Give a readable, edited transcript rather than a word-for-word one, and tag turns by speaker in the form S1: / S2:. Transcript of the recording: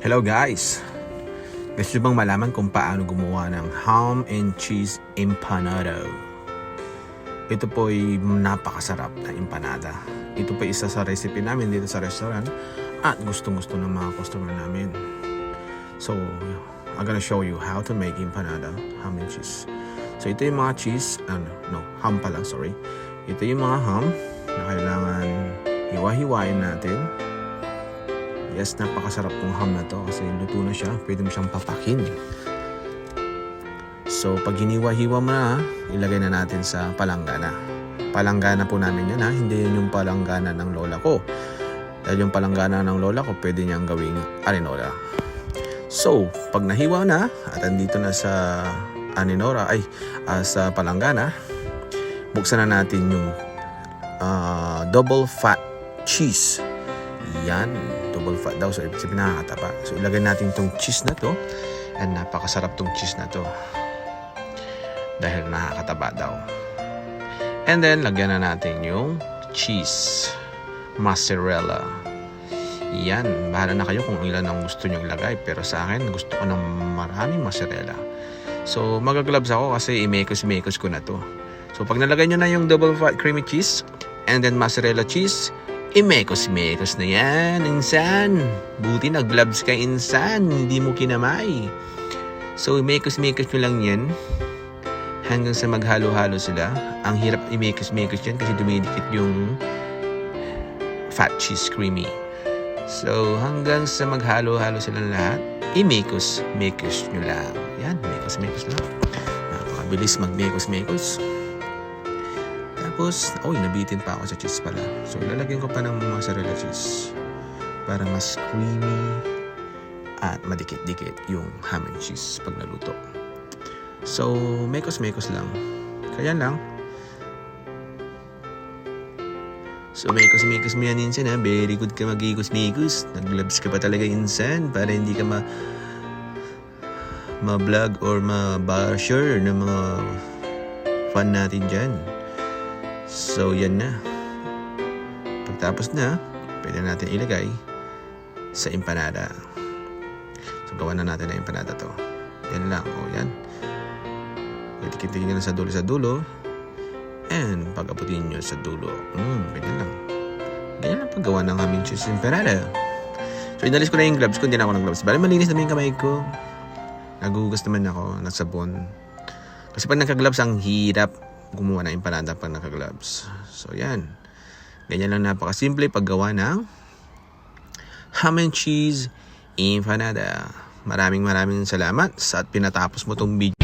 S1: Hello guys! Gusto bang malaman kung paano gumawa ng ham and cheese empanada? Ito po ay napakasarap na empanada. Ito po isa sa recipe namin dito sa restaurant at gustong-gusto ng mga customer namin. So, I'm gonna show you how to make empanada, ham and cheese. So, ito yung mga cheese, ham pala, sorry. Ito yung mga ham na kailangan hiwa-hiwain natin. Yes, napakasarap tong ham na to kasi luto na siya. Pwede mo siyang papakin. So, pag hiniwa-hiwa mo na, ilagay na natin sa palanggana. Palanggana po namin yan ha. Hindi yan yung palanggana ng lola ko. Dahil yung palanggana ng lola ko, pwede niyang gawing arenola. So, pag nahiwa na, at andito na sa sa palanggana, buksan na natin yung double fat cheese. Yan, double fat daw. So, ibig sabihin nakakataba. So, ilagay natin itong cheese na to. And napakasarap tong cheese na to. Dahil nakakataba daw. And then, lagyan na natin yung cheese. Mozzarella. Yan. Bahala na kayo kung ilan ang gusto nyo ilagay. Pero sa akin, gusto ko ng maraming mozzarella. So, magagloves ako kasi imekos-mekos ko na to. So, pag nalagay nyo na yung double fat creamy cheese and then mozzarella cheese, imekos-mekos na yan, insan. Buti nag-gloves ka, insan. Hindi mo kinamay. So, imekos-mekos nyo lang yan hanggang sa maghalo-halo sila. Ang hirap imekos-mekos yan kasi dumidikit yung fat cheese creamy. So, hanggang sa maghalo-halo sila lahat, imekos-mekos nyo lang. Yan, mekos-mekos lang. Napakabilis mag-mekos-mekos. Tapos, nabitin pa ako sa cheese pala. So, lalagyan ko pa ng mozzarella cheese para mas creamy at madikit-dikit yung ham and cheese pag naluto. So, mekos-mekos lang. Kaya lang. So, mekos-mekos mo yan, insan ha. Very good ka mag-ikos-mekos. Nag-gloves ka pa talaga, insan, para hindi ka ma-vlog or ma-basher ng mga fan natin dyan. So, yan na. Pagtapos na, pwede natin ilagay sa empanada. So, gawa na natin ang empanada to. Yan lang. Yan. Dikit-dikit nyo sa dulo. And, pag-aputin nyo sa dulo. Ganyan lang. Ganyan lang paggawa ng aming cheese empanada. So, inalis ko na yung gloves ko. Hindi na ako nag-gloves. Bale, malinis naman yung kamay ko. Naguhugas naman ako ng sabon. Kasi pag nagka-gloves, ang hirap gumawa ng empanada pag naka-gloves. So, yan. Ganyan lang napakasimple paggawa ng ham and cheese empanada. Maraming salamat sa at pinatapos mo tong video.